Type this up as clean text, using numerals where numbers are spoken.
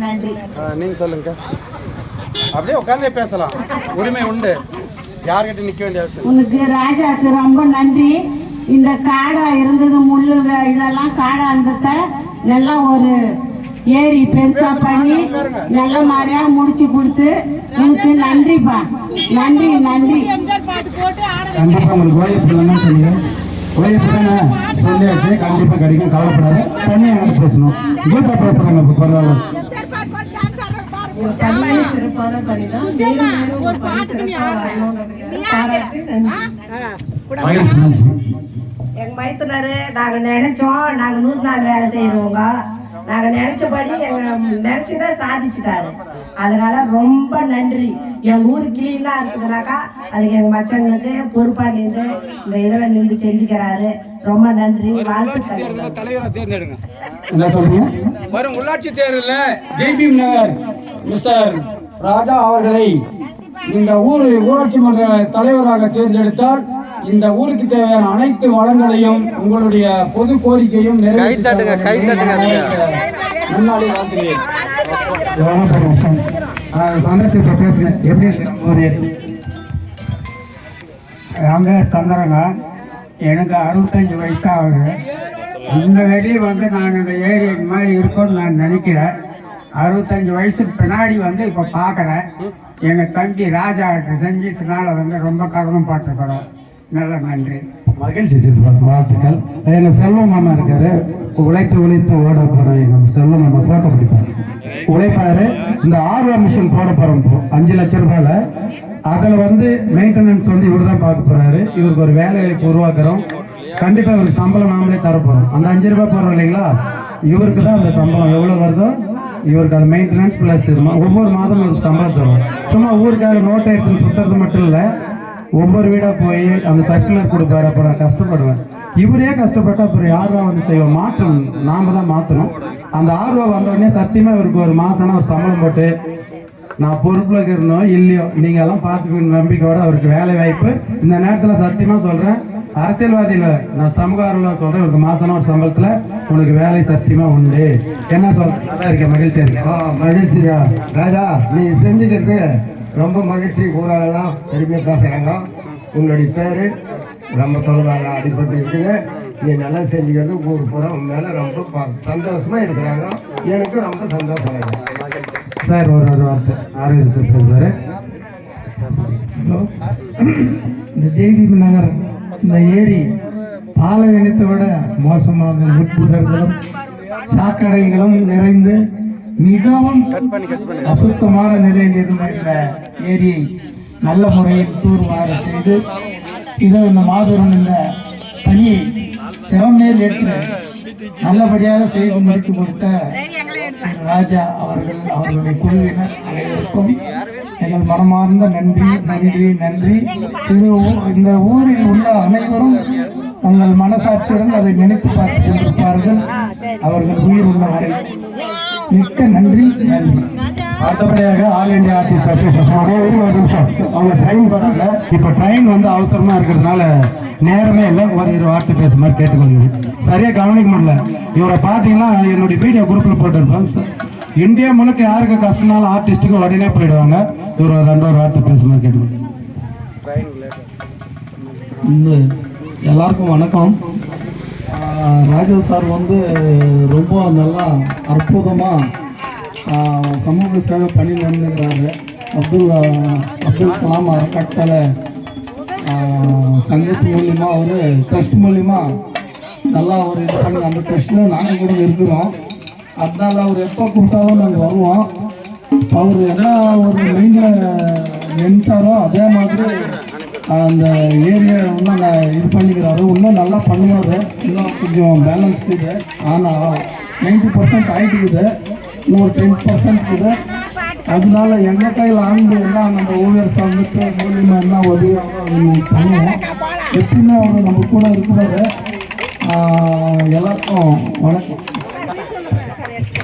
நன்றி. நீங்கள் சொல்லுங்க. அப்படியே உட்காந்தே பேசலாம், உரிமை உண்டு, யார்கிட்ட நிற்க வேண்டிய அவசியம். உனக்கு ராஜாவுக்கு ரொம்ப நன்றி. இந்த காடை இருந்தது முள்ளு இதெல்லாம் காடை அந்த நல்லா ஒரு ஏரி பெருசா பண்ணி நல்ல மாதிரியா முடிச்சு கொடுத்து உனக்கு நன்றிப்பா. நன்றி நன்றி. கண்டிப்பா உங்களுக்கு ஓய்வு இல்லைன்னு சொன்னீங்க. ஓய்வு தானே சொல்லியாச்சு, கண்டிப்பா கிடைக்கும், கவலைப்படாது. தனியாக பேசணும், குரூப்பா பேசுறாங்க. இப்போ பரவாயில்ல. எங்க மைத்துனரு நாங்க நினைச்சோம், நாங்க 100 நாள் வேலை செய்யறவங்க, நாங்க நினைச்சபடி எங்க நினைச்சுதான் சாதிச்சுட்டாரு. அதனால ரொம்ப நன்றி. எங்க ஊர் கிளீனா இருக்குதுனாக்கா அதுக்கு எங்க மச்சனுக்கு பொறுப்பா நின்று இந்த இதுல நின்று செஞ்சுக்கிறாரு. ரொம்ப நன்றி. வாழ்த்துக்கள். தலைவரை தேர்ந்தெடுங்க. என்ன சொல்றீங்க? வரும் உள்ளாட்சி தேர்தலில் ஜெய்பீம் நகர் மிஸ்டர் ராஜா அவர்களை இந்த ஊராட்சி மன்ற தலைவராக தேர்ந்தெடுத்தால் இந்த ஊருக்கு தேவையான அனைத்து வளங்களையும் உங்களுடைய பொது கோரிக்கையும் முன்னாடி வாக்குகிறேன். சந்தோஷத்தை பேசுங்க. எப்படி ஒரு அவங்க தந்துறங்க. எனக்கு 65 வயசு ஆகுது. இந்த வெளியே வந்து நான் இந்த ஏரியா இந்த மாதிரி இருக்கும்னு நான் நினைக்கிறேன். 65 வயசுக்கு பின்னாடி வந்து இப்போ பார்க்குறேன். எங்கள் தம்பி ராஜா செஞ்சதுனால வந்து ரொம்ப கடமைப்பட்டிருக்கிறோம். நல்ல நன்றி, மகிழ்ச்சி. வாழ்த்துக்கள். எங்கள் செல்வம் மாமா இருக்காரு, உழைத்து ஓட போகிறோம். எங்கள் செல்வம் மாமா ஃபோட்டோ பிடிப்பார், உழைப்பாரு. இந்த ஆர்வா மிஷின் போட போகிறோம் 5 லட்சம் ரூபாயில். அதில் வந்து மெயின்டெனன்ஸ் வந்து இவர் தான் பார்க்க போகிறாரு. இவருக்கு ஒரு வேலை வாய்ப்பு உருவாக்குறோம். கண்டிப்பாக இவருக்கு சம்பளம் நாமளே தரப்போகிறோம். அந்த 5 ரூபாய் போடுறோம் இல்லைங்களா, இவருக்கு தான் அந்த சம்பளம் எவ்வளோ வருதோ இவருக்கு அது மெயின்டெனன்ஸ் ப்ளஸ் ஒவ்வொரு மாதம் இவருக்கு சம்பளம் தரும். சும்மா ஊருக்காக நோட்டை எடுத்து சுற்றுறது மட்டும் இல்லை, ஒவ்வொரு வீடாக போய் அந்த சர்க்குலர் கொடுப்பாரு. அப்போ நான் கஷ்டப்படுவேன். இவரே கஷ்டப்பட்டு அப்புறம் யாரா வந்து செய்வோம். மாற்றம் நாம தான் மாற்றணும். அந்த ஆர்வம் வந்தோடனே சத்தியமாக இவருக்கு ஒரு மாதம்னா ஒரு சம்பளம் போட்டு நான் பொறுப்பில் இருக்கணும் இல்லையோ நீங்கள் எல்லாம் பார்த்துக்கணும் நம்பிக்கையோட அவருக்கு வேலை வாய்ப்பு. இந்த நேரத்தில் சத்தியமாக சொல்கிறேன், அரசியல்வாதியில் நான் சமூக ஆர்வம் சொல்கிறேன், இவருக்கு மாதம்னா ஒரு சம்பளத்தில் உனக்கு வேலை சத்தியமாக உண்டு. என்ன சொல்கிறேன்? நல்லா இருக்க, மகிழ்ச்சியாக இருக்கு. மகிழ்ச்சியா ராஜா, நீ செஞ்சுக்கிறது ரொம்ப மகிழ்ச்சி. ஊரெல்லாம் பெருமையாக பேசுகிறாங்க. உன்னுடைய பேர் ரொம்ப தொலைவாக அடிபட்டு இருக்குது. நீ நல்லா செஞ்சுக்கிறது ஊர் பூரா உன் மேலே ரொம்ப சந்தோஷமாக இருக்கிறாங்க. எனக்கு ரொம்ப சந்தோஷம் இருக்கு சார். ஒரு வார்த்தை ஆரோக்கிய சார் பேசுவார். ஹலோ, இந்த ஜெய்பீம் நகர் இந்த ஏரி பாலைவனத்தை விட மோசமாக உட்புதர்களும் சாக்கடைகளும் நிறைந்து மிகவும் அசுத்தமான நிலையில் இருந்த இந்த ஏரியை நல்ல முறையில் தூர்வார செய்து இந்த மாபெரும் இந்த பணியை சிறமேல் ஏற்று நல்லபடியாக செய்து முடித்து கொடுத்த ராஜா அவர்களுடைய குழுவினர் அனைவருக்கும் எங்கள் மனமார்ந்த நன்றி நன்றி நன்றி. இந்த ஊரில் உள்ள அனைவரும் தங்கள் மனசாட்சியுடன் அதை நினைத்து பார்த்து கொண்டிருப்பார்கள் அவர்கள் உயிர் உள்ளவரை. மிக்க நன்றி நன்றி. அடுத்தபடியாக ஆல் இண்டியா ஆர்டிஸ்ட் அசோசியேஷன் ஒரு நிமிஷம் அவங்க ட்ரெயின் வராங்க. இப்போ ட்ரெயின் வந்து அவசரமாக இருக்கிறதுனால நேரமே இல்லை. ஒரு 2 வார்த்தை பேசுற மாதிரி கேட்டுக்கொள்கிறேன். சரியாக கவனிக்க முடியல. இவரை பார்த்தீங்கன்னா என்னுடைய வீடியோ குரூப்பில் போட்டிருப்பேன். இந்தியா முழுக்க யாருக்கு கஷ்டம்னாலும் ஆர்டிஸ்ட்டுக்கு உடனே போயிடுவாங்க. இவர் 2 வார்த்தை பேசுற மாதிரி கேட்டுக்கொள்கிறேன். எல்லாருக்கும் வணக்கம். ராஜா சார் வந்து ரொம்ப நல்லா அற்புதமாக சமூக சேவை பண்ணி வந்துக்கிறாரு. அப்துல் கலாம் அறக்கட்டளை சங்கத்து மூலிமா ஒரு ட்ரஸ்ட் மூலிமா நல்லா ஒரு இது பண்ணி அந்த ட்ரஸ்ட்டில் நாங்கள் கூட இருக்கிறோம். அதனால் அவர் எப்போ கூப்பிட்டாலும் நாங்கள் வருவோம். அவர் என்ன ஒரு மெயினில் நினைச்சாரோ அதே மாதிரி அந்த ஏரியா இன்னும் இது பண்ணிக்கிறாரு. இன்னும் நல்லா பண்ணுவார். இன்னும் கொஞ்சம் பேலன்ஸ் இருக்குது. ஆனால் 90% ஆகிட்டுக்குது. இன்னும் 10% இருக்குது. அதனால எங்கள் கையில் ஆண்டு எல்லாம் நம்ம ஊழியர் சங்கத்து மூலியமாக என்ன உதவியாக பண்ணுவோம். எப்பயுமே அவர் நம்ம கூட இருக்கிறாரு. எல்லாருக்கும் வணக்கம்.